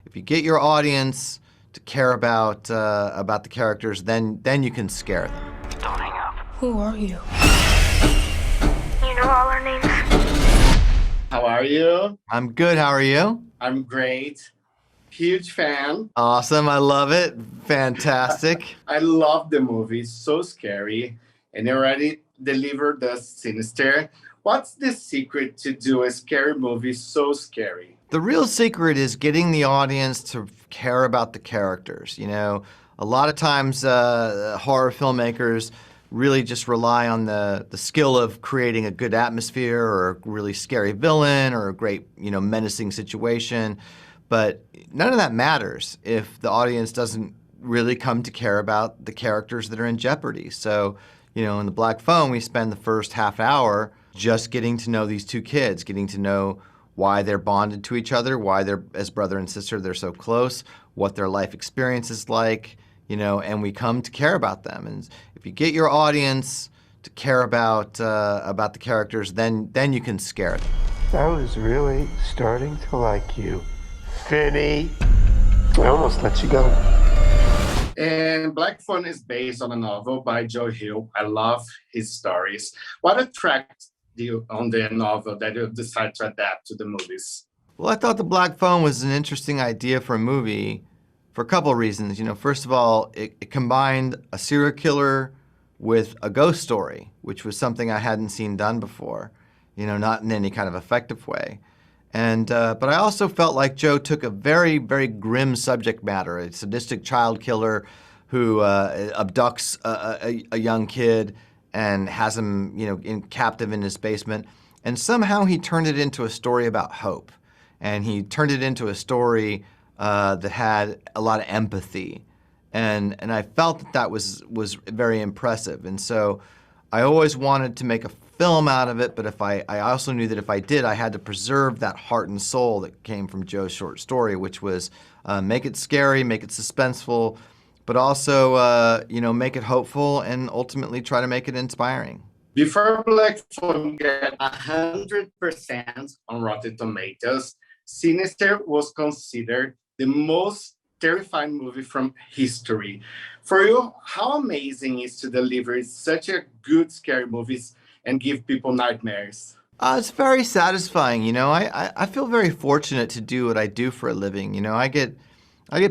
If you get your audience to care about the characters, then you can scare them. Don't hang up. Who are you? You know all our names? How are you? I'm good. How are you? I'm great. Huge fan. Awesome. I love it. Fantastic. I love the movie. So scary. And you already delivered the sinister. What's the secret to do a scary movie so scary? The real secret is getting the audience to care about the characters. You know, a lot of times horror filmmakers really just rely on the skill of creating a good atmosphere or a really scary villain or a great, menacing situation. But none of that matters if the audience doesn't really come to care about the characters that are in jeopardy. So, in The Black Phone, we spend the first half hour just getting to know these two kids, getting to know why they're bonded to each other, why they're, as brother and sister, they're so close, what their life experience is like, and we come to care about them. And if you get your audience to care about the characters, then you can scare them. I was really starting to like you, Finny. I almost let you go. And Black Phone is based on a novel by Joe Hill. I love his stories. What attracted you on the novel that you decided to adapt to the movies? Well, I thought The Black Phone was an interesting idea for a movie for a couple of reasons. First of all, it combined a serial killer with a ghost story, which was something I hadn't seen done before, not in any kind of effective way. And but I also felt like Joe took a very, very grim subject matter, a sadistic child killer who abducts a young kid and has him, captive in his basement. And somehow he turned it into a story about hope. And he turned it into a story that had a lot of empathy. And I felt that was very impressive. And so I always wanted to make a film out of it, but I also knew that if I did, I had to preserve that heart and soul that came from Joe's short story, which was make it scary, make it suspenseful, but also make it hopeful and ultimately try to make it inspiring. Before Black Phone got 100% on Rotten Tomatoes, Sinister was considered the most terrifying movie from history. For you, how amazing is to deliver such a good scary movies and give people nightmares? It's very satisfying. I feel very fortunate to do what I do for a living. I get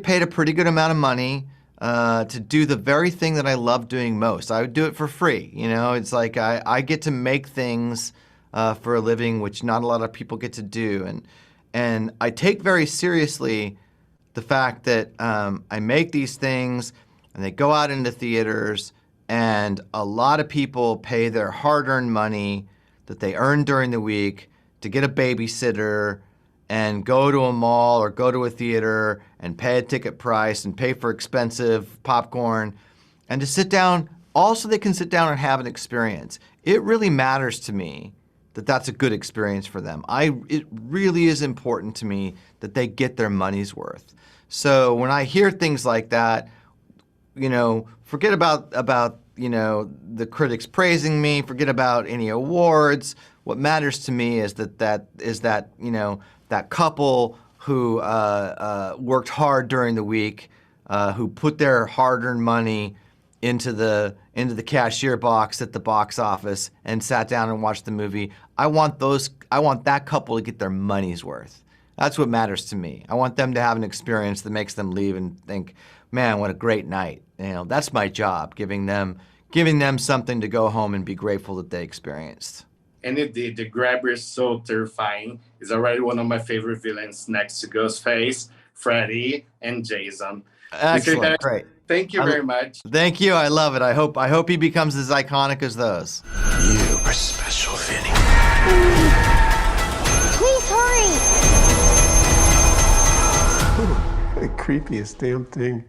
paid a pretty good amount of money to do the very thing that I love doing most. I would do it for free. It's like I get to make things for a living, which not a lot of people get to do. And I take very seriously the fact that I make these things and they go out into theaters and a lot of people pay their hard-earned money that they earn during the week to get a babysitter and go to a mall or go to a theater and pay a ticket price and pay for expensive popcorn and to sit down, also they can sit down and have an experience. It really matters to me that that's a good experience for them. It really is important to me that they get their money's worth. So when I hear things like that, forget about the critics praising me, forget about any awards. What matters to me is that couple who worked hard during the week, who put their hard-earned money into the cashier box at the box office and sat down and watched the movie. I want that couple to get their money's worth. That's what matters to me. I want them to have an experience that makes them leave and think, man, what a great night. That's my job, giving them something to go home and be grateful that they experienced. And indeed, the Grabber is so terrifying. He's already one of my favorite villains next to Ghostface, Freddy, and Jason. Excellent, great. Thank you very much. Thank you, I love it. I hope he becomes as iconic as those. You are special, Vinny. Please hurry! The creepiest damn thing.